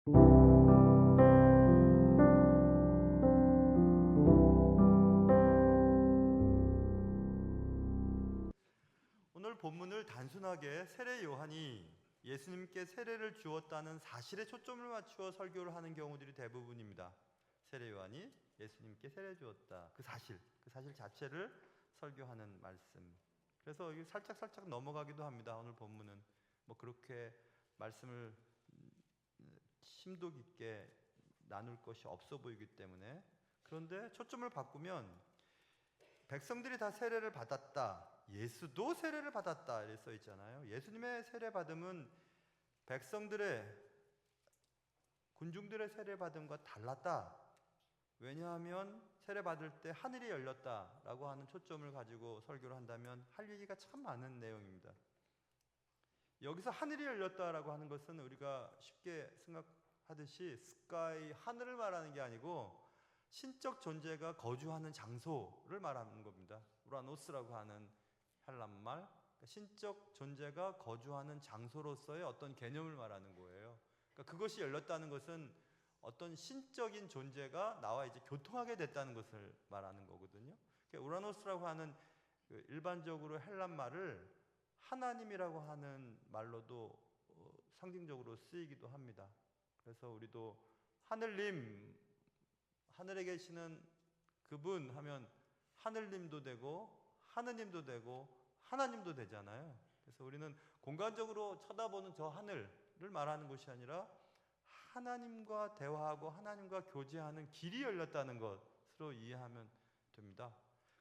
오늘 본문을 단순하게 세례 요한이 예수님께 세례를 주었다는 사실에 초점을 맞추어 설교를 하는 경우들이 대부분입니다. 세례 요한이 예수님께 세례 주었다. 그 사실 자체를 설교하는 말씀. 그래서 이게 살짝 넘어가기도 합니다. 오늘 본문은 뭐 그렇게 말씀을 심도 깊게 나눌 것이 없어 보이기 때문에. 그런데 초점을 바꾸면 백성들이 다 세례를 받았다, 예수도 세례를 받았다 이렇게 써 있잖아요. 예수님의 세례 받음은 백성들의, 군중들의 세례 받음과 달랐다. 왜냐하면 세례 받을 때 하늘이 열렸다라고 하는 초점을 가지고 설교를 한다면 할 얘기가 참 많은 내용입니다. 여기서 하늘이 열렸다라고 하는 것은 우리가 쉽게 생각하듯이 스카이, 하늘을 말하는 게 아니고 신적 존재가 거주하는 장소를 말하는 겁니다. 우라노스라고 하는 헬란말, 신적 존재가 거주하는 장소로서의 어떤 개념을 말하는 거예요. 그러니까 그것이 열렸다는 것은 어떤 신적인 존재가 나와 이제 교통하게 됐다는 것을 말하는 거거든요. 그러니까 우라노스라고 하는 일반적으로 헬란말을 하나님이라고 하는 말로도 상징적으로 쓰이기도 합니다. 그래서 우리도 하늘님, 하늘에 계시는 그분 하면 하늘님도 되고 하느님도 되고 하나님도 되잖아요. 그래서 우리는 공간적으로 쳐다보는 저 하늘을 말하는 것이 아니라 하나님과 대화하고 하나님과 교제하는 길이 열렸다는 것으로 이해하면 됩니다.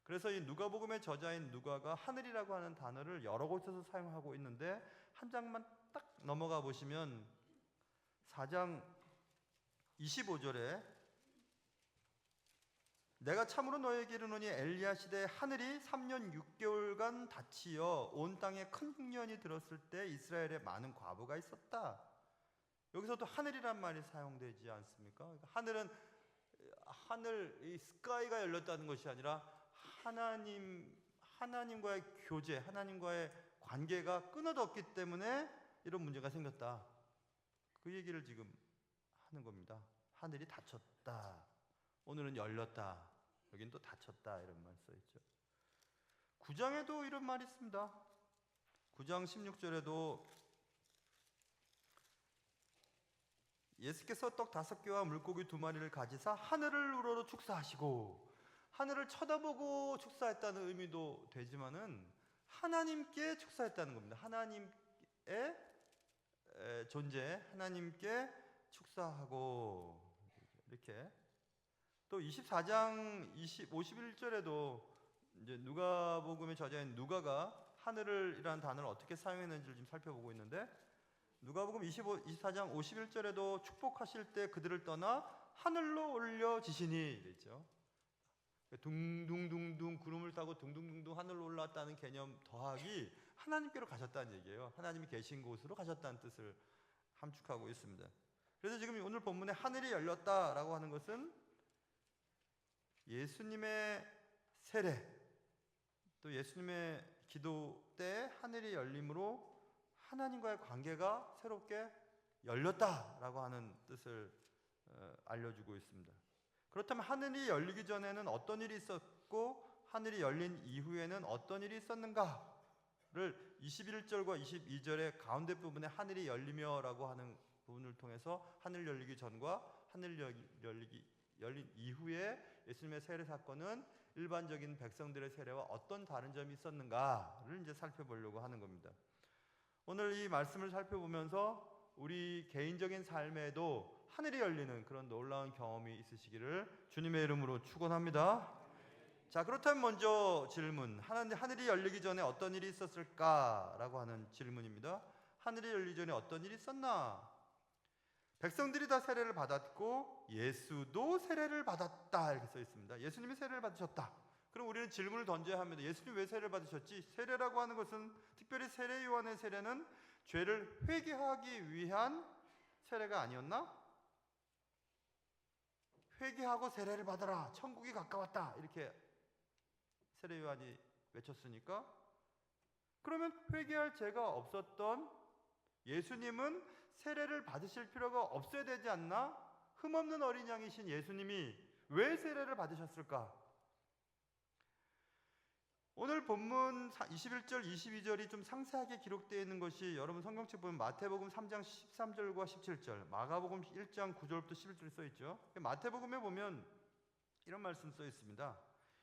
그래서 이 누가복음의 저자인 누가가 하늘이라고 하는 단어를 여러 곳에서 사용하고 있는데 한 장만 딱 넘어가 보시면 4장 25절에 내가 참으로 너에게 이르노니 엘리야 시대에 하늘이 3년 6개월간 닫히어 온 땅에 큰 흉년이 들었을 때 이스라엘에 많은 과부가 있었다. 여기서도 하늘이란 말이 사용되지 않습니까? 하늘, 이 스카이가 열렸다는 것이 아니라 하나님과의 교제, 하나님과의 관계가 끊어졌기 때문에 이런 문제가 생겼다. 그 얘기를 지금 하는 겁니다. 하늘이 닫혔다. 오늘은 열렸다. 여긴 또 닫혔다. 이런 말 써있죠. 9장에도 이런 말이 있습니다. 9장 16절에도 예수께서 떡 5개와 물고기 2마리를 가지사 하늘을 우러러 축사하시고, 하늘을 쳐다보고 축사했다는 의미도 되지만은 하나님께 축사했다는 겁니다. 하나님의 존재, 하나님께 축사하고, 이렇게. 또 24장 51절에도 이제 누가복음의 저자인 누가가 하늘이라는 단어를 어떻게 사용했는지를 지금 살펴보고 있는데, 누가복음 24장 51절에도 축복하실 때 그들을 떠나 하늘로 올려지시니 이랬죠. 둥둥둥둥 구름을 타고 둥둥둥둥 하늘로 올라왔다는 개념 더하기 하나님께로 가셨다는 얘기예요. 하나님이 계신 곳으로 가셨다는 뜻을 함축하고 있습니다. 그래서 지금 오늘 본문에 하늘이 열렸다라고 하는 것은 예수님의 세례, 또 예수님의 기도 때 하늘이 열림으로 하나님과의 관계가 새롭게 열렸다라고 하는 뜻을 알려주고 있습니다. 그렇다면 하늘이 열리기 전에는 어떤 일이 있었고 하늘이 열린 이후에는 어떤 일이 있었는가를 21절과 22절의 가운데 부분에 하늘이 열리며라고 하는 부분을 통해서 하늘 열리기 전과 하늘 열린 이후에 예수님의 세례 사건은 일반적인 백성들의 세례와 어떤 다른 점이 있었는가를 이제 살펴보려고 하는 겁니다. 오늘 이 말씀을 살펴보면서 우리 개인적인 삶에도 하늘이 열리는 그런 놀라운 경험이 있으시기를 주님의 이름으로 축원합니다. 자, 그렇다면 먼저 질문, 하늘이 열리기 전에 어떤 일이 있었을까라고 하는 질문입니다. 하늘이 열리기 전에 어떤 일이 있었나? 백성들이 다 세례를 받았고 예수도 세례를 받았다 이렇게 써 있습니다. 예수님이 세례를 받으셨다. 그럼 우리는 질문을 던져야 합니다. 예수님 왜 세례를 받으셨지? 세례라고 하는 것은, 특별히 세례 요한의 세례는 죄를 회개하기 위한 세례가 아니었나? 회개하고 세례를 받아라, 천국이 가까웠다, 이렇게 세례 요한이 외쳤으니까, 그러면 회개할 죄가 없었던 예수님은 세례를 받으실 필요가 없어야 되지 않나? 흠없는 어린 양이신 예수님이 왜 세례를 받으셨을까? 오늘 본문 21절, 22절이 좀 상세하게 기록되어 있는 것이 여러분 성경책 보면 마태복음 3장 13절과 17절, 마가복음 1장 9절부터 11절 써 있죠. 마태복음에 보면 이런 말씀 써 있습니다.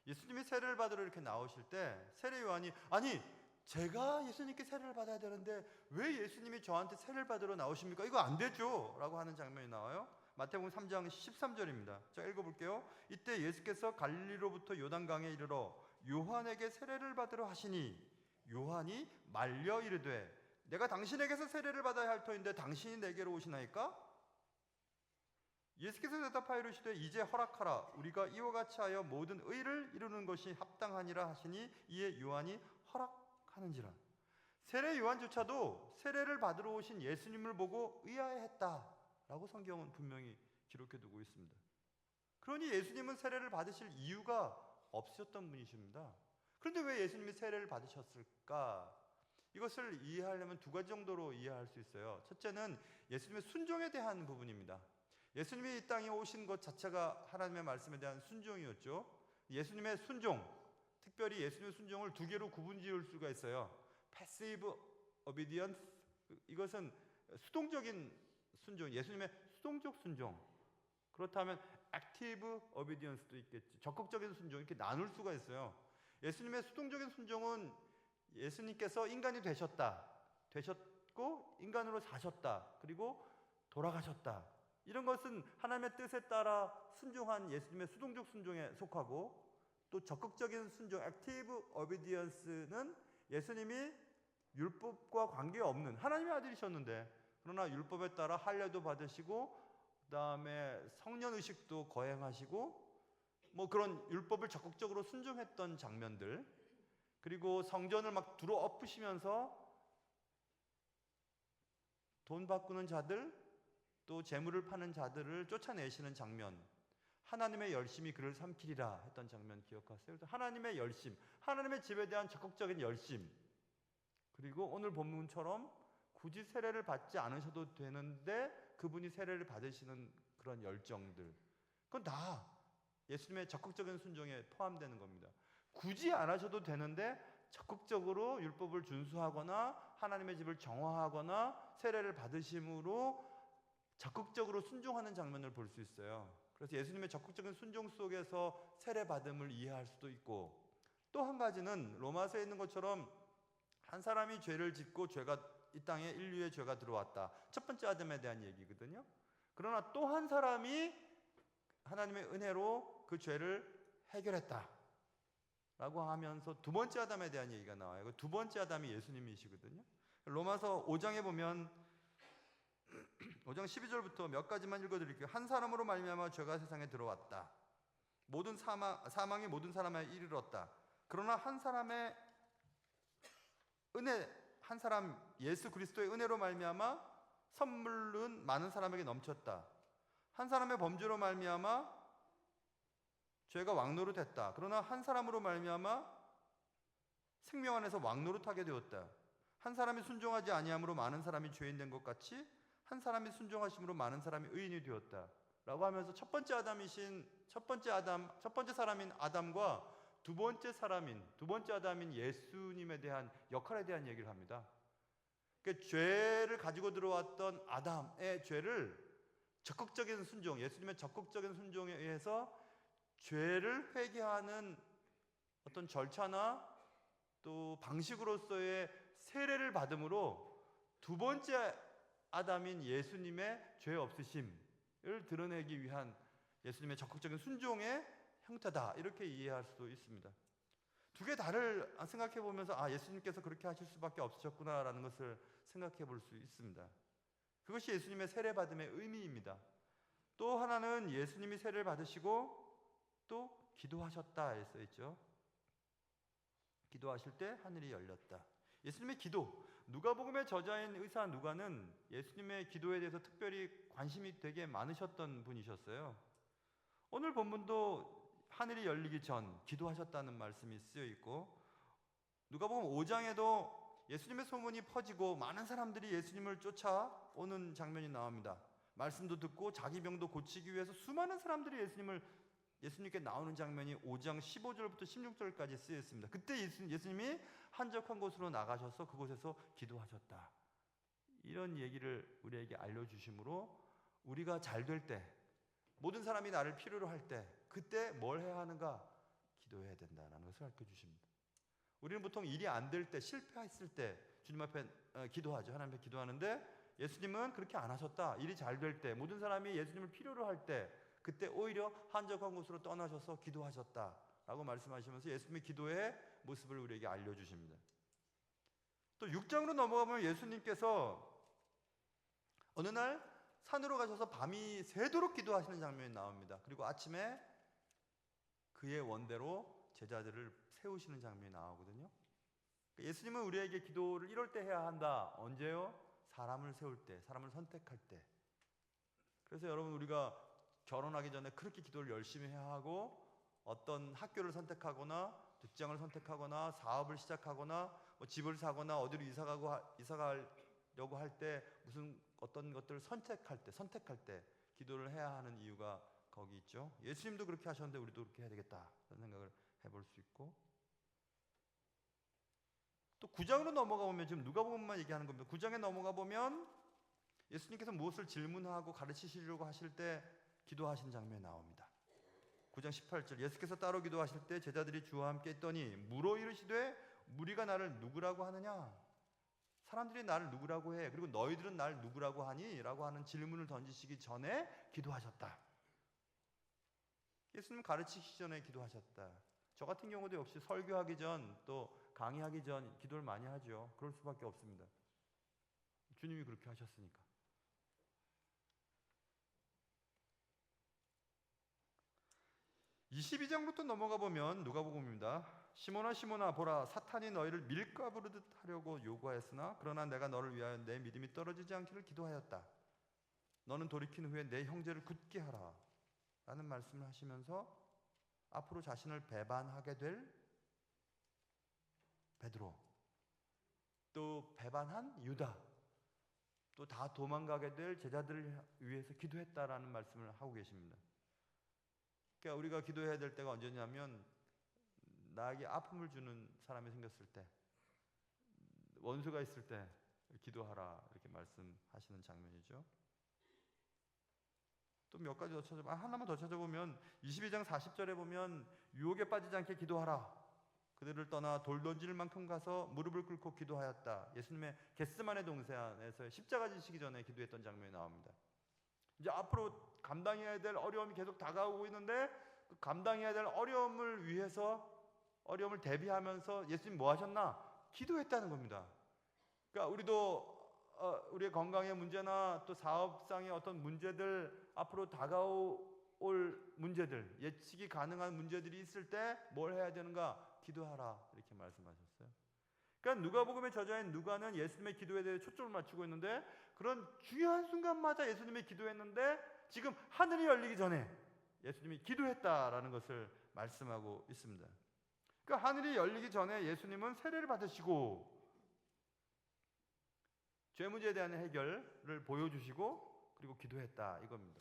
예수님이 세례를 받으러 이렇게 나오실 때 세례 요한이 아니 제가 예수님께 세례를 받아야 되는데 왜 예수님이 저한테 세례를 받으러 나오십니까? 이거 안 되죠 라고 하는 장면이 나와요. 마태복음 3장 13절입니다. 자, 읽어볼게요. 이때 예수께서 갈릴리로부터 요단강에 이르러 요한에게 세례를 받으러 하시니 요한이 말려 이르되 내가 당신에게서 세례를 받아야 할 터인데 당신이 내게로 오시나이까? 예수께서 대답하여 이르시되 이제 허락하라. 우리가 이와 같이 하여 모든 의를 이루는 것이 합당하니라 하시니 이에 요한이 허락하는지라. 세례 요한조차도 세례를 받으러 오신 예수님을 보고 의아해했다라고 성경은 분명히 기록해 두고 있습니다. 그러니 예수님은 세례를 받으실 이유가 없으셨던 분이십니다. 그런데 왜 예수님이 세례를 받으셨을까? 이것을 이해하려면 두 가지 정도로 이해할 수 있어요. 첫째는 예수님의 순종에 대한 부분입니다. 예수님이 이 땅에 오신 것 자체가 하나님의 말씀에 대한 순종이었죠. 예수님의 순종, 특별히 예수님의 순종을 두 개로 구분지을 수가 있어요. Passive obedience, 이것은 수동적인 순종, 예수님의 수동적 순종. 그렇다면 Active obedience도 있겠지, 적극적인 순종, 이렇게 나눌 수가 있어요. 예수님의 수동적인 순종은 예수님께서 인간이 되셨고 인간으로 사셨다, 그리고 돌아가셨다. 이런 것은 하나님의 뜻에 따라 순종한 예수님의 수동적 순종에 속하고, 또 적극적인 순종, 액티브 오비디언스는 예수님이 율법과 관계없는 하나님의 아들이셨는데 그러나 율법에 따라 할례도 받으시고 그 다음에 성년의식도 거행하시고 뭐 그런 율법을 적극적으로 순종했던 장면들, 그리고 성전을 막 두루 엎으시면서 돈 바꾸는 자들, 또 재물을 파는 자들을 쫓아내시는 장면, 하나님의 열심이 그를 삼키리라 했던 장면 기억하세요? 하나님의 열심, 하나님의 집에 대한 적극적인 열심, 그리고 오늘 본문처럼 굳이 세례를 받지 않으셔도 되는데 그분이 세례를 받으시는 그런 열정들, 그건 다 예수님의 적극적인 순종에 포함되는 겁니다. 굳이 안 하셔도 되는데 적극적으로 율법을 준수하거나 하나님의 집을 정화하거나 세례를 받으심으로 적극적으로 순종하는 장면을 볼 수 있어요. 그래서 예수님의 적극적인 순종 속에서 세례 받음을 이해할 수도 있고, 또 한 가지는 로마서에 있는 것처럼 한 사람이 죄를 짓고 죄가 이 땅에 인류의 죄가 들어왔다. 첫 번째 아담에 대한 얘기거든요. 그러나 또 한 사람이 하나님의 은혜로 그 죄를 해결했다 라고 하면서 두 번째 아담에 대한 얘기가 나와요. 그 두 번째 아담이 예수님이시거든요. 로마서 5장에 보면 5장 12절부터 몇 가지만 읽어드릴게요. 한 사람으로 말미암아 죄가 세상에 들어왔다. 모든 사망이 모든 사람에 이르렀다. 그러나 한 사람의 은혜, 한 사람 예수 그리스도의 은혜로 말미암아 선물은 많은 사람에게 넘쳤다. 한 사람의 범죄로 말미암아 죄가 왕노릇했다. 그러나 한 사람으로 말미암아 생명 안에서 왕노릇하게 되었다. 한 사람이 순종하지 아니함으로 많은 사람이 죄인 된 것 같이 한 사람이 순종하심으로 많은 사람이 의인이 되었다 라고 하면서 첫 번째 사람인 아담과 두 번째 아담인 예수님에 대한 역할에 대한 얘기를 합니다. 그러니까 죄를 가지고 들어왔던 아담의 죄를 적극적인 순종, 예수님의 적극적인 순종에 의해서 죄를 회개하는 어떤 절차나 또 방식으로서의 세례를 받음으로 두 번째 아담인 예수님의 죄 없으심을 드러내기 위한 예수님의 적극적인 순종의 형태다, 이렇게 이해할 수도 있습니다. 두 개 다를 생각해 보면서 예수님께서 그렇게 하실 수밖에 없으셨구나라는 것을 생각해 볼 수 있습니다. 그것이 예수님의 세례 받음의 의미입니다. 또 하나는 예수님이 세례를 받으시고 또 기도하셨다에 써 있죠. 기도하실 때 하늘이 열렸다. 예수님의 기도, 누가복음의 저자인 의사 누가는 예수님의 기도에 대해서 특별히 관심이 되게 많으셨던 분이셨어요. 오늘 본문도 하늘이 열리기 전 기도하셨다는 말씀이 쓰여 있고, 누가복음 5장에도 예수님의 소문이 퍼지고 많은 사람들이 예수님을 쫓아오는 장면이 나옵니다. 말씀도 듣고 자기 병도 고치기 위해서 수많은 사람들이 예수님께 나오는 장면이 5장 15절부터 16절까지 쓰여 있습니다. 그때 예수님이 한적한 곳으로 나가셔서 그곳에서 기도하셨다. 이런 얘기를 우리에게 알려주심으로 우리가 잘 될 때, 모든 사람이 나를 필요로 할 때, 그때 뭘 해야 하는가? 기도해야 된다는 것을 알려주십니다. 우리는 보통 일이 안 될 때, 실패했을 때 주님 앞에 기도하죠. 하나님 앞에 기도하는데 예수님은 그렇게 안 하셨다. 일이 잘 될 때, 모든 사람이 예수님을 필요로 할 때, 그때 오히려 한적한 곳으로 떠나셔서 기도하셨다라고 말씀하시면서 예수님의 기도의 모습을 우리에게 알려주십니다. 또 6장으로 넘어가면 예수님께서 어느 날 산으로 가셔서 밤이 새도록 기도하시는 장면이 나옵니다. 그리고 아침에 그의 원대로 제자들을 세우시는 장면이 나오거든요. 예수님은 우리에게 기도를 이럴 때 해야 한다. 언제요? 사람을 세울 때, 사람을 선택할 때. 그래서 여러분, 우리가 결혼하기 전에 그렇게 기도를 열심히 해야 하고, 어떤 학교를 선택하거나 직장을 선택하거나 사업을 시작하거나 뭐 집을 사거나 어디로 이사 가려고 할 때 무슨 어떤 것들을 선택할 때 기도를 해야 하는 이유가 거기 있죠. 예수님도 그렇게 하셨는데 우리도 그렇게 해야 되겠다 그런 생각을 해볼 수 있고, 또 9장으로 넘어가 보면, 지금 누가복음만 얘기하는 겁니다. 9장에 넘어가 보면 예수님께서 무엇을 질문하고 가르치시려고 하실 때 기도하신 장면이 나옵니다. 9장 18절, 예수께서 따로 기도하실 때 제자들이 주와 함께 있더니 물어 이르시되 무리가 나를 누구라고 하느냐? 사람들이 나를 누구라고 해? 그리고 너희들은 나를 누구라고 하니? 라고 하는 질문을 던지시기 전에 기도하셨다. 예수님 가르치시기 전에 기도하셨다. 저 같은 경우도 역시 설교하기 전, 또 강의하기 전 기도를 많이 하죠. 그럴 수밖에 없습니다. 주님이 그렇게 하셨으니까. 22장부터 넘어가 보면 누가복음입니다. 시몬아 시몬아 보라, 사탄이 너희를 밀가 부르듯 하려고 요구하였으나 그러나 내가 너를 위하여 내 믿음이 떨어지지 않기를 기도하였다. 너는 돌이킨 후에 내 형제를 굳게 하라 라는 말씀을 하시면서 앞으로 자신을 배반하게 될 베드로, 또 배반한 유다, 또 다 도망가게 될 제자들을 위해서 기도했다라는 말씀을 하고 계십니다. 그러니까 우리가 기도해야 될 때가 언제냐면, 나에게 아픔을 주는 사람이 생겼을 때, 원수가 있을 때 기도하라 이렇게 말씀하시는 장면이죠. 또 몇 가지 더 찾아보면, 하나만 더 찾아보면 22장 40절에 보면 유혹에 빠지지 않게 기도하라. 그들을 떠나 돌 던질 만큼 가서 무릎을 꿇고 기도하였다. 예수님의 겟세마네 동산에서 십자가 지시기 전에 기도했던 장면이 나옵니다. 이제 앞으로 감당해야 될 어려움이 계속 다가오고 있는데, 그 감당해야 될 어려움을 위해서, 어려움을 대비하면서 예수님 뭐 하셨나? 기도했다는 겁니다. 그러니까 우리도 우리의 건강의 문제나 또 사업상의 어떤 문제들, 앞으로 다가올 문제들, 예측이 가능한 문제들이 있을 때 뭘 해야 되는가? 기도하라 이렇게 말씀하셨어요. 그러니까 누가복음의 저자인 누가는 예수님의 기도에 대해 초점을 맞추고 있는데, 그런 중요한 순간마다 예수님이 기도했는데 지금 하늘이 열리기 전에 예수님이 기도했다라는 것을 말씀하고 있습니다. 그러니까 하늘이 열리기 전에 예수님은 세례를 받으시고 죄 문제에 대한 해결을 보여주시고 그리고 기도했다 이겁니다.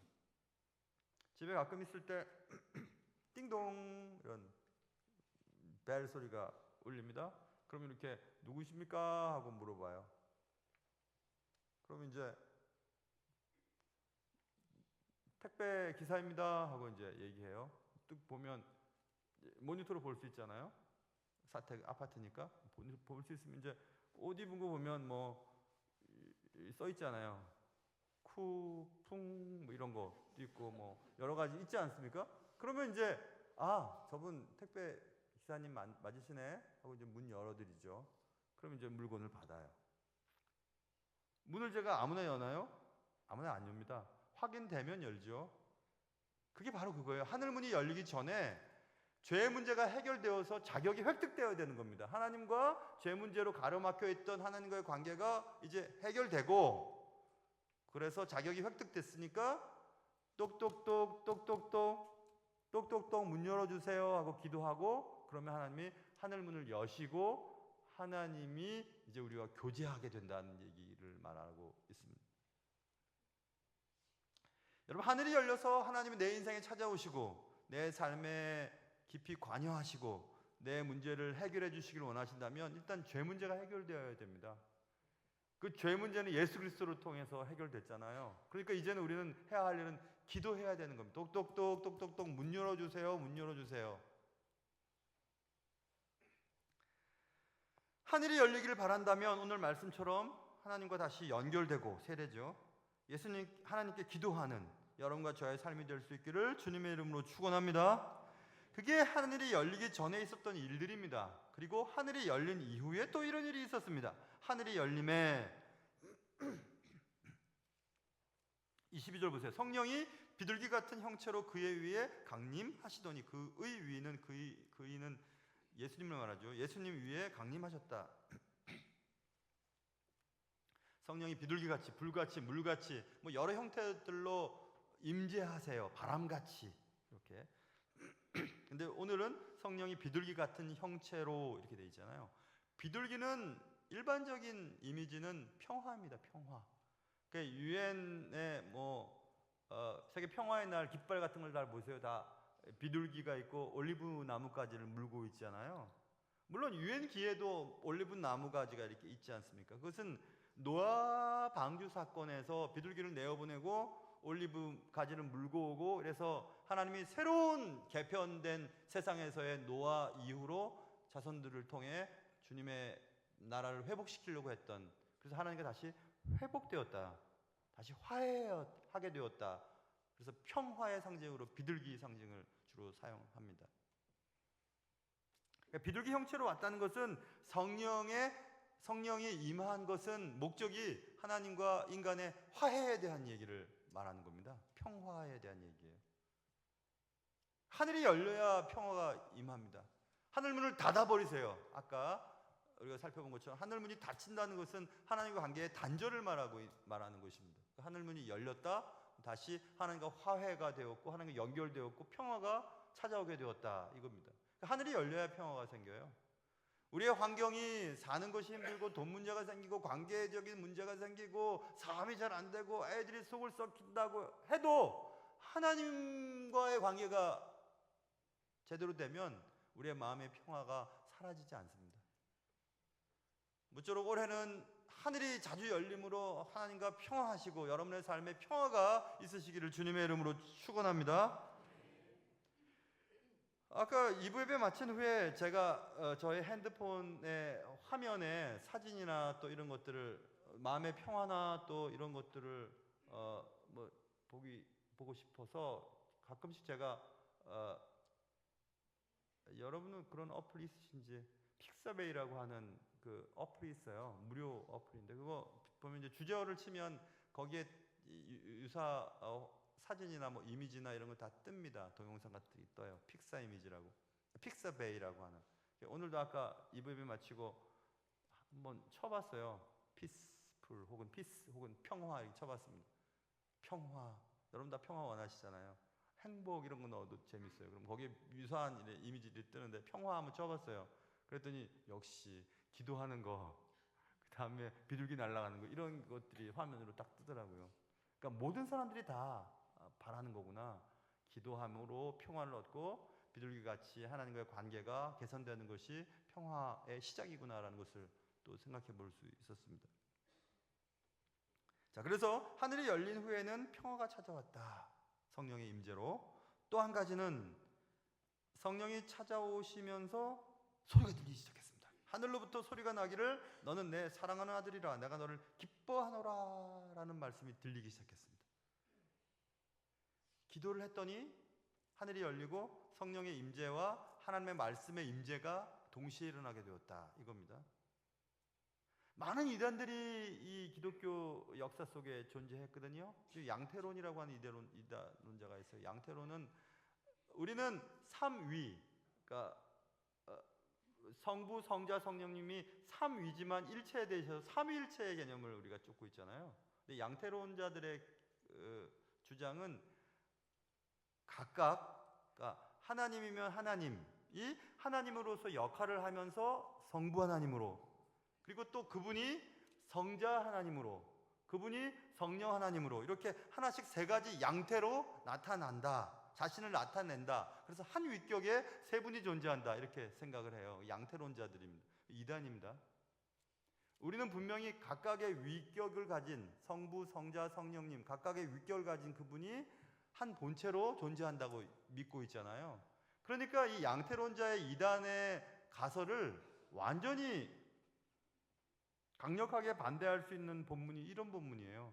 집에 가끔 있을 때 띵동 이런 벨 소리가 울립니다. 그러면 이렇게 누구십니까? 하고 물어봐요. 그러면 이제 택배 기사입니다 하고 이제 얘기해요. 뚝 보면 모니터로 볼 수 있잖아요. 사택 아파트니까 볼 수 있으면 이제 옷 입은 거 보면 뭐 써 있잖아요. 쿠, 풍 뭐 이런 것도 있고 뭐 여러 가지 있지 않습니까? 그러면 이제 저분 택배 기사님 맞으시네 하고 이제 문 열어드리죠. 그러면 이제 물건을 받아요. 문을 제가 아무나 여나요? 아무나 안 엽니다. 확인되면 열죠. 그게 바로 그거예요. 하늘문이 열리기 전에 죄의 문제가 해결되어서 자격이 획득되어야 되는 겁니다. 하나님과 죄 문제로 가로막혀 있던 하나님과의 관계가 이제 해결되고, 그래서 자격이 획득됐으니까 똑똑똑 똑똑똑 문 열어주세요 하고 기도하고, 그러면 하나님이 하늘문을 여시고 하나님이 이제 우리와 교제하게 된다는 얘기를 말하고 있습니다. 여러분, 하늘이 열려서 하나님이 내 인생에 찾아오시고 내 삶에 깊이 관여하시고 내 문제를 해결해 주시길 원하신다면 일단 죄 문제가 해결되어야 됩니다. 그 죄 문제는 예수 그리스도를 통해서 해결됐잖아요. 그러니까 이제는 우리는 해야 할 일은 기도해야 되는 겁니다. 똑똑똑 문 열어주세요. 문 열어주세요. 하늘이 열리기를 바란다면 오늘 말씀처럼 하나님과 다시 연결되고 세례죠. 예수님 하나님께 기도하는 여러분과 저의 삶이 될 수 있기를 주님의 이름으로 축원합니다. 그게 하늘이 열리기 전에 있었던 일들입니다. 그리고 하늘이 열린 이후에 또 이런 일이 있었습니다. 하늘이 열림에 22절 보세요. 성령이 비둘기 같은 형체로 그의 위에 강림하시더니 그의 위는 그이는 예수님을 말하죠. 예수님 위에 강림하셨다. 성령이 비둘기같이 불같이 물같이 뭐 여러 형태들로 임재하세요. 바람같이 이렇게. 근데 오늘은 성령이 비둘기 같은 형체로 이렇게 돼 있잖아요. 비둘기는 일반적인 이미지는 평화입니다. 평화. 그러니까 유엔의 세계 평화의 날 깃발 같은 걸 다 보세요. 다 비둘기가 있고 올리브 나무가지를 물고 있잖아요. 물론 유엔 기에도 올리브 나무가지가 이렇게 있지 않습니까? 그것은 노아 방주 사건에서 비둘기를 내어보내고 올리브 가지를 물고 오고, 그래서 하나님이 새로운 개편된 세상에서의 노아 이후로 자손들을 통해 주님의 나라를 회복시키려고 했던, 그래서 하나님과 다시 회복되었다, 다시 화해하게 되었다. 그래서 평화의 상징으로 비둘기 상징을 주로 사용합니다. 그러니까 비둘기 형체로 왔다는 것은 성령이 임한 것은 목적이 하나님과 인간의 화해에 대한 얘기를 말하는 겁니다. 평화에 대한 얘기예요. 하늘이 열려야 평화가 임합니다. 하늘문을 닫아버리세요. 아까 우리가 살펴본 것처럼 하늘문이 닫힌다는 것은 하나님과 관계의 단절을 말하는 것입니다. 하늘문이 열렸다, 다시 하나님과 화해가 되었고 하나님과 연결되었고 평화가 찾아오게 되었다, 이겁니다. 하늘이 열려야 평화가 생겨요. 우리의 환경이 사는 것이 힘들고 돈 문제가 생기고 관계적인 문제가 생기고 사업이 잘 안 되고 애들이 속을 썩힌다고 해도 하나님과의 관계가 제대로 되면 우리의 마음의 평화가 사라지지 않습니다. 모쪼록 올해는 하늘이 자주 열림으로 하나님과 평화하시고 여러분의 삶에 평화가 있으시기를 주님의 이름으로 축원합니다. 아까 2부 예배 마친 후에 제가 저의 핸드폰의 화면에 사진이나 또 이런 것들을, 마음의 평화나 또 이런 것들을 보고 싶어서 가끔씩 제가 여러분은 그런 어플이 있으신지, 픽사베이라고 하는 그 어플이 있어요. 무료 어플인데 그거 보면 이제 주제어를 치면 거기에 유사 사진이나 이미지나 이런 거 다 뜹니다. 동영상 같은 게 떠요. 픽사 이미지라고, 픽사베이라고 하는. 오늘도 아까 이브이브 마치고 한번 쳐봤어요. 피스풀 혹은 피스 혹은 평화 이렇게 쳐봤습니다. 평화, 여러분 다 평화 원하시잖아요. 행복 이런 거 넣어도 재밌어요. 그럼 거기에 유사한 이미지들이 뜨는데 평화 한번 쳐봤어요. 그랬더니 역시 기도하는 거, 그 다음에 비둘기 날아가는 거, 이런 것들이 화면으로 딱 뜨더라고요. 그러니까 모든 사람들이 다 바라는 거구나. 기도함으로 평화를 얻고 비둘기같이 하나님과의 관계가 개선되는 것이 평화의 시작이구나라는 것을 또 생각해 볼 수 있었습니다. 자, 그래서 하늘이 열린 후에는 평화가 찾아왔다. 성령의 임재로. 또 한 가지는 성령이 찾아오시면서 소리가 들리기 시작했습니다. 하늘로부터 소리가 나기를 너는 내 사랑하는 아들이라 내가 너를 기뻐하노라 라는 말씀이 들리기 시작했습니다. 기도를 했더니 하늘이 열리고 성령의 임재와 하나님의 말씀의 임재가 동시에 일어나게 되었다, 이겁니다. 많은 이단들이 이 기독교 역사 속에 존재했거든요. 양태론이라고 하는 이단론자가 있어요. 양태론은 우리는 삼위, 그러니까 성부, 성자, 성령님이 삼위지만 일체에 대해서 삼위일체의 개념을 우리가 쫓고 있잖아요. 근데 양태론자들의 주장은 각각, 그러니까 하나님이면 하나님이 하나님으로서 역할을 하면서 성부 하나님으로, 그리고 또 그분이 성자 하나님으로, 그분이 성령 하나님으로 이렇게 하나씩 세 가지 양태로 나타난다. 자신을 나타낸다. 그래서 한 위격에 세 분이 존재한다. 이렇게 생각을 해요. 양태론자들입니다. 이단입니다. 우리는 분명히 각각의 위격을 가진 성부, 성자, 성령님 각각의 위격을 가진 그분이 한 본체로 존재한다고 믿고 있잖아요. 그러니까 이 양태론자의 이단의 가설을 완전히 강력하게 반대할 수 있는 본문이 이런 본문이에요.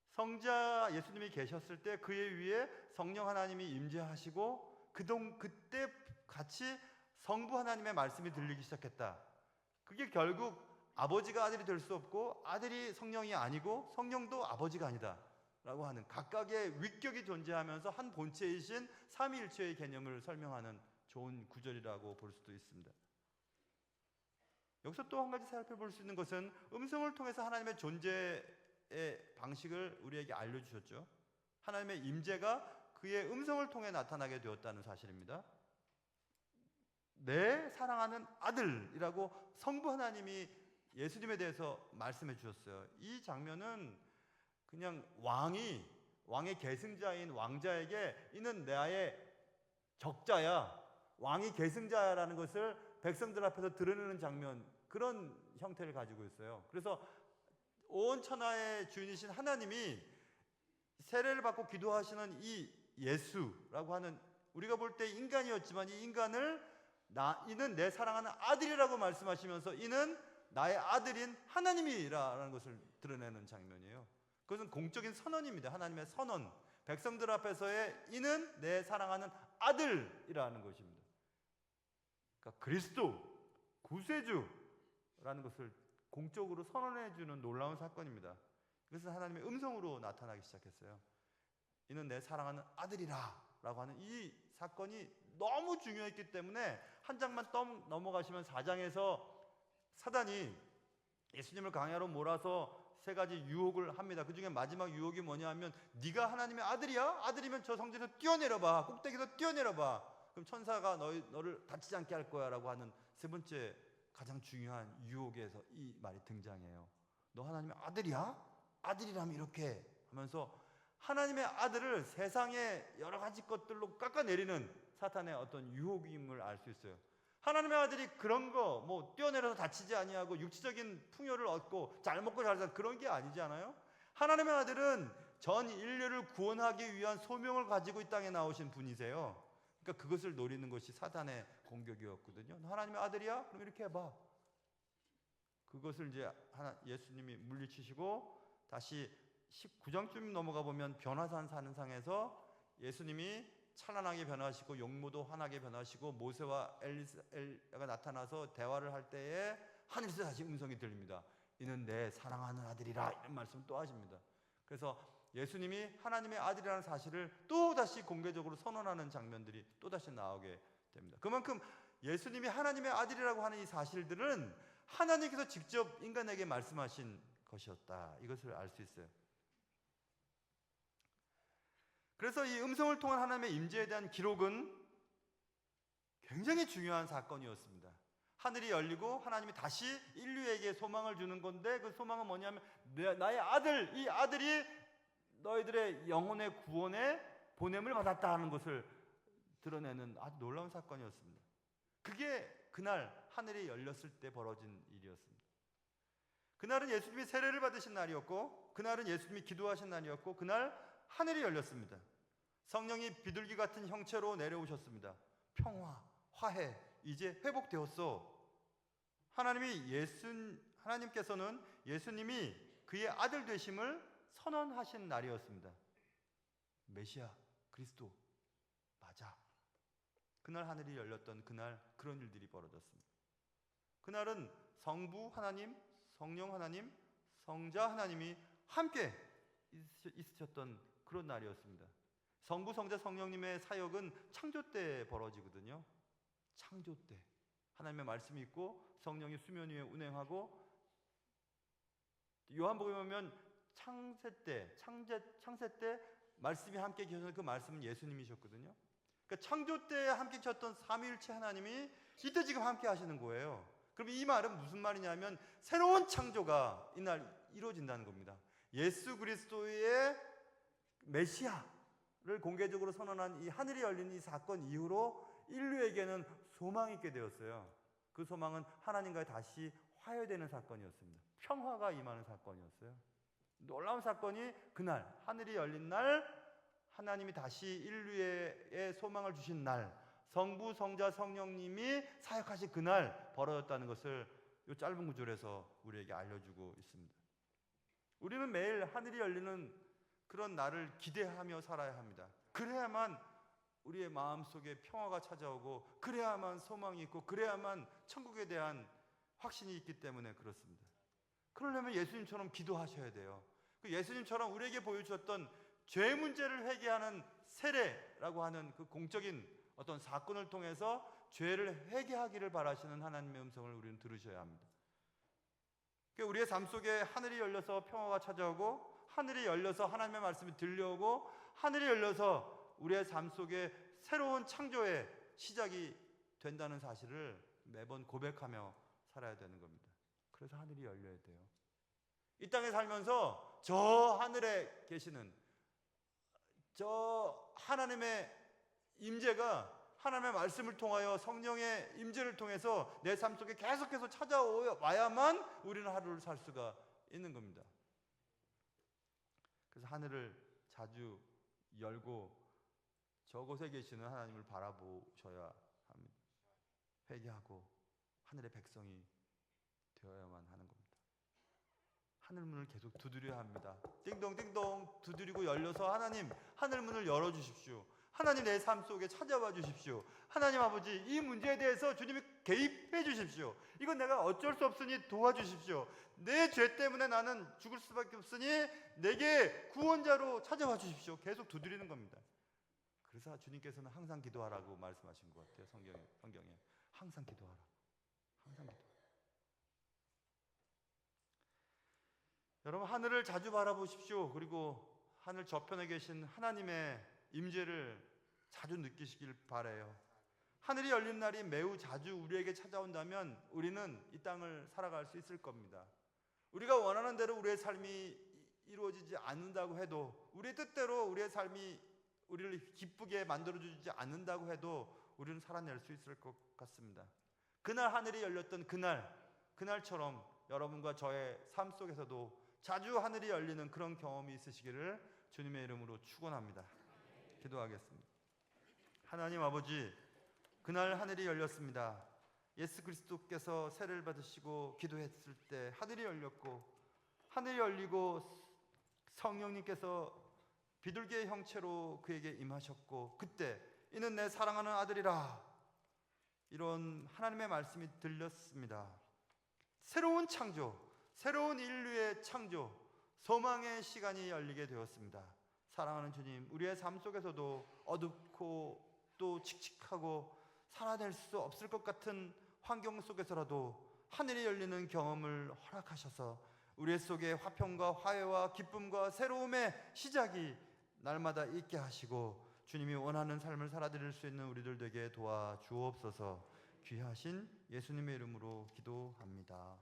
성자 예수님이 계셨을 때 그의 위에 성령 하나님이 임재하시고 그때 같이 성부 하나님의 말씀이 들리기 시작했다. 그게 결국 아버지가 아들이 될 수 없고 아들이 성령이 아니고 성령도 아버지가 아니다 라고 하는 각각의 위격이 존재하면서 한 본체이신 삼위일체의 개념을 설명하는 좋은 구절이라고 볼 수도 있습니다. 여기서 또 한 가지 살펴볼 수 있는 것은 음성을 통해서 하나님의 존재의 방식을 우리에게 알려주셨죠. 하나님의 임재가 그의 음성을 통해 나타나게 되었다는 사실입니다. 내 사랑하는 아들이라고 성부 하나님이 예수님에 대해서 말씀해 주셨어요. 이 장면은 그냥 왕의 계승자인 왕자에게 이는 나의 적자야, 왕이 계승자라는 것을 백성들 앞에서 드러내는 장면, 그런 형태를 가지고 있어요. 그래서 온 천하의 주인이신 하나님이 세례를 받고 기도하시는 이 예수라고 하는, 우리가 볼 때 인간이었지만 이 인간을 이는 내 사랑하는 아들이라고 말씀하시면서 이는 나의 아들인 하나님이라는 것을 드러내는 장면이에요. 그것은 공적인 선언입니다. 하나님의 선언. 백성들 앞에서의 이는 내 사랑하는 아들이라는 것입니다. 그러니까 그리스도, 구세주라는 것을 공적으로 선언해 주는 놀라운 사건입니다. 그래서 하나님의 음성으로 나타나기 시작했어요. 이는 내 사랑하는 아들이라 라고 하는 이 사건이 너무 중요했기 때문에 한 장만 넘어가시면 4장에서 사단이 예수님을 광야로 몰아서 세 가지 유혹을 합니다. 그 중에 마지막 유혹이 뭐냐 하면 네가 하나님의 아들이야? 아들이면 저 성전에서 뛰어내려봐. 꼭대기에서 뛰어내려봐. 그럼 천사가 너를 다치지 않게 할 거야 라고 하는 세 번째 가장 중요한 유혹에서 이 말이 등장해요. 너 하나님의 아들이야? 아들이라면 이렇게 하면서 하나님의 아들을 세상의 여러 가지 것들로 깎아내리는 사탄의 어떤 유혹임을 알 수 있어요. 하나님의 아들이 그런 거 뭐 뛰어내려서 다치지 아니하고 육체적인 풍요를 얻고 잘 먹고 잘 살 그런 게 아니잖아요. 하나님의 아들은 전 인류를 구원하기 위한 소명을 가지고 이 땅에 나오신 분이세요. 그러니까 그것을 노리는 것이 사탄의 공격이었거든요. 하나님의 아들이야? 그럼 이렇게 해봐. 그것을 이제 예수님이 물리치시고 다시 19장쯤 넘어가 보면 변화산 사는 상에서 예수님이 찬란하게 변하시고 용모도 환하게 변하시고 모세와 엘리야가 나타나서 대화를 할 때에 하늘에서 다시 음성이 들립니다. 이는 내 사랑하는 아들이라, 이런 말씀 또 하십니다. 그래서 예수님이 하나님의 아들이라는 사실을 또 다시 공개적으로 선언하는 장면들이 또 다시 나오게 됩니다. 그만큼 예수님이 하나님의 아들이라고 하는 이 사실들은 하나님께서 직접 인간에게 말씀하신 것이었다, 이것을 알 수 있어요. 그래서 이 음성을 통한 하나님의 임재에 대한 기록은 굉장히 중요한 사건이었습니다. 하늘이 열리고 하나님이 다시 인류에게 소망을 주는 건데, 그 소망은 뭐냐면 나의 아들, 이 아들이 너희들의 영혼의 구원에 보냄을 받았다 하는 것을 드러내는 아주 놀라운 사건이었습니다. 그게 그날 하늘이 열렸을 때 벌어진 일이었습니다. 그날은 예수님이 세례를 받으신 날이었고, 그날은 예수님이 기도하신 날이었고, 그날 하늘이 열렸습니다. 성령이 비둘기 같은 형체로 내려오셨습니다. 평화, 화해, 이제 회복되었어. 하나님께서는 예수님이 그의 아들 되심을 선언하신 날이었습니다. 메시아, 그리스도, 맞아. 그날 하늘이 열렸던 그날 그런 일들이 벌어졌습니다. 그날은 성부 하나님, 성령 하나님, 성자 하나님이 함께 있으셨던 그런 날이었습니다. 성부, 성자, 성령님의 사역은 창조 때 벌어지거든요. 창조 때 하나님의 말씀이 있고 성령이 수면 위에 운행하고, 요한복음에 보면 창세 때 말씀이 함께 계셔서 그 말씀은 예수님이셨거든요. 그러니까 창조 때 함께 계셨던 삼위일체 하나님이 이때 지금 함께 하시는 거예요. 그럼 이 말은 무슨 말이냐면 새로운 창조가 이날 이루어진다는 겁니다. 예수 그리스도의 메시아를 공개적으로 선언한 이 하늘이 열린 이 사건 이후로 인류에게는 소망이 있게 되었어요. 그 소망은 하나님과의 다시 화해되는 사건이었습니다. 평화가 임하는 사건이었어요. 놀라운 사건이 그날 하늘이 열린 날, 하나님이 다시 인류에 소망을 주신 날, 성부, 성자, 성령님이 사역하신 그날 벌어졌다는 것을 이 짧은 구절에서 우리에게 알려주고 있습니다. 우리는 매일 하늘이 열리는 그런 날을 기대하며 살아야 합니다. 그래야만 우리의 마음속에 평화가 찾아오고, 그래야만 소망이 있고, 그래야만 천국에 대한 확신이 있기 때문에 그렇습니다. 그러려면 예수님처럼 기도하셔야 돼요. 그 예수님처럼 우리에게 보여주셨던 죄 문제를 회개하는 세례라고 하는 그 공적인 어떤 사건을 통해서 죄를 회개하기를 바라시는 하나님의 음성을 우리는 들으셔야 합니다. 우리의 삶 속에 하늘이 열려서 평화가 찾아오고, 하늘이 열려서 하나님의 말씀이 들려오고, 하늘이 열려서 우리의 삶 속에 새로운 창조의 시작이 된다는 사실을 매번 고백하며 살아야 되는 겁니다. 그래서 하늘이 열려야 돼요. 이 땅에 살면서 저 하늘에 계시는 저 하나님의 임재가, 하나님의 말씀을 통하여 성령의 임재를 통해서 내 삶 속에 계속해서 찾아와야만 우리는 하루를 살 수가 있는 겁니다. 그래서 하늘을 자주 열고 저곳에 계시는 하나님을 바라보셔야 합니다. 회개하고 하늘의 백성이 되어야만 하는 겁니다. 하늘 문을 계속 두드려야 합니다. 띵동띵동 두드리고 열려서 하나님, 하늘 문을 열어주십시오. 하나님, 내 삶 속에 찾아와 주십시오. 하나님 아버지, 이 문제에 대해서 주님이 개입해 주십시오. 이건 내가 어쩔 수 없으니 도와주십시오. 내 죄 때문에 나는 죽을 수밖에 없으니 내게 구원자로 찾아와 주십시오. 계속 두드리는 겁니다. 그래서 주님께서는 항상 기도하라고 말씀하신 것 같아요. 성경에 항상 기도하라. 항상 기도하라. 여러분, 하늘을 자주 바라보십시오. 그리고 하늘 저편에 계신 하나님의 임재를 자주 느끼시길 바라요. 하늘이 열린 날이 매우 자주 우리에게 찾아온다면 우리는 이 땅을 살아갈 수 있을 겁니다. 우리가 원하는 대로 우리의 삶이 이루어지지 않는다고 해도, 우리의 뜻대로 우리의 삶이 우리를 기쁘게 만들어주지 않는다고 해도 우리는 살아낼 수 있을 것 같습니다. 그날 하늘이 열렸던 그날처럼 여러분과 저의 삶 속에서도 자주 하늘이 열리는 그런 경험이 있으시기를 주님의 이름으로 축원합니다. 기도하겠습니다. 하나님 아버지, 그날 하늘이 열렸습니다. 예수 그리스도께서 세례를 받으시고 기도했을 때 하늘이 열렸고, 하늘이 열리고 성령님께서 비둘기의 형체로 그에게 임하셨고, 그때 이는 내 사랑하는 아들이라, 이런 하나님의 말씀이 들렸습니다. 새로운 창조, 새로운 인류의 창조, 소망의 시간이 열리게 되었습니다. 사랑하는 주님, 우리의 삶 속에서도 어둡고 또 칙칙하고 살아낼 수 없을 것 같은 환경 속에서라도 하늘이 열리는 경험을 허락하셔서 우리 속에 화평과 화해와 기쁨과 새로움의 시작이 날마다 있게 하시고, 주님이 원하는 삶을 살아드릴 수 있는 우리들 되게 도와주옵소서. 귀하신 예수님의 이름으로 기도합니다.